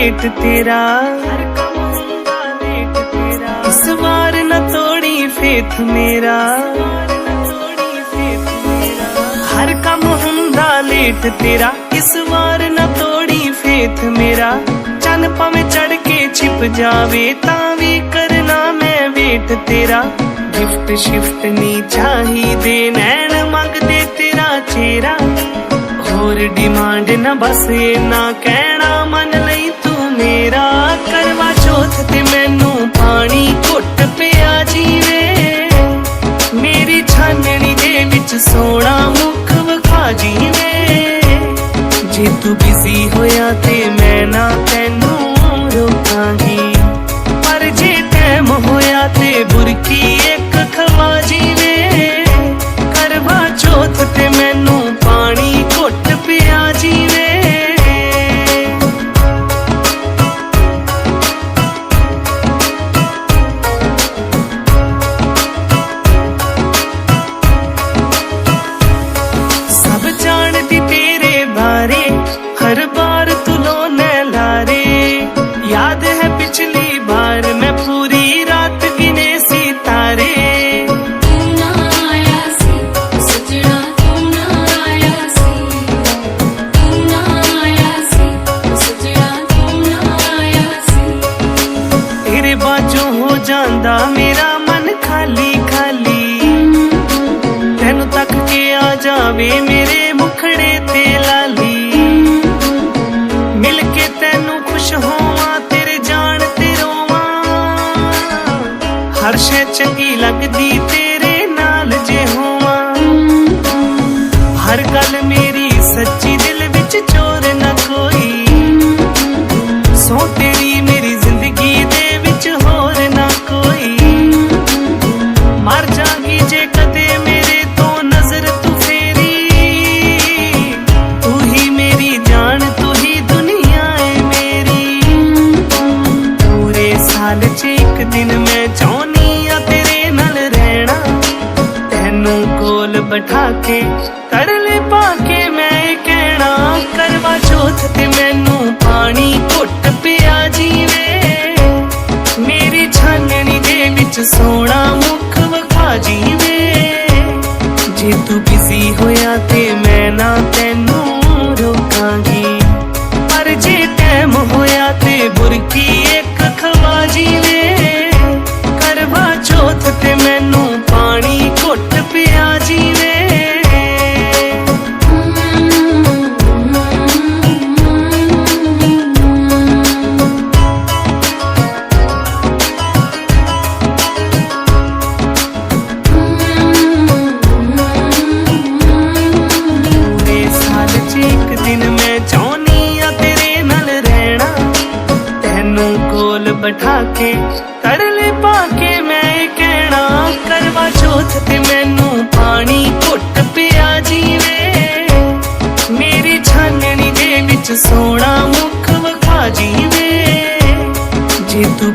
Late तेरा, इस बार न तोड़ी फेथ मेरा, हर कम हुंदा लेट तेरा, इस बार न तोड़ी फेथ मेरा। चन भावें चढ़ के छिप जावे तां भी करना मैं वेट तेरा। गिफ्ट शिफ्ट नी चाहिदे नैन मंगदे तेरा चेहरा, होर डिमांड न बस इन्ना कहना मन लई तू मेरा। करवा चौथ ते मैनू पानी घुट पिया जीवे, मेरी छाननी दे विच सोना मुख विखा जीवे। जे तू बिजी होया ते मैं ना तैनू रोकांगी, पर जे टाइम होया ते बुरकी एक खवा जीवे। करवा चौथ ते मैनू पानी घुट पिया जीवे। सब जानदी तेरे बारे, हर बार तू लोने लारे। याद है पिछली बार मैं पूरी रात गिने सितारे। तेरे बाजों हो जांदा मेरा मन खाली खाली, तैनू तक के आ जावे मेरे मुखड़े ते लाली। मिल के तैनू खुश होवां तेरे जान ते रोवां, हर शै चंगी लगदी तेरे नाल जे होवां। हर गल मेरी सच्ची दिल विच चोर न कोई, सो तेरी मेरी जिंदगी दे विच होर ना कोई। मर जागी जे कदे मेरे तो नजर तू फेरी, तू ही मेरी जान तू ही दुनिया है मेरी। पूरे साल च एक दिन मैं चाहनी आ तेरे नाल रहना, तैनू कोल बैठा के तरले पाके मैं कहना। करवा चौथ ते मैनू पानी घुट पिया जीवे, मेरी छाननी दे विच सोना मुख विखा जीवे। जे तू बिजी होया ते मैं ना तैनू रोकांगी, पर जे टाइम होया ते बुरकी एक खवा जीवे। करवा चौथ ते मैनू पानी घुट पिया जीवे। बैठा के तरले पाके मैं कहना। करवा चौथ ते मैनू पानी घुट पिया जीवे, मेरी छाननी दे विच सोना मुख विखा जीवे। जे तू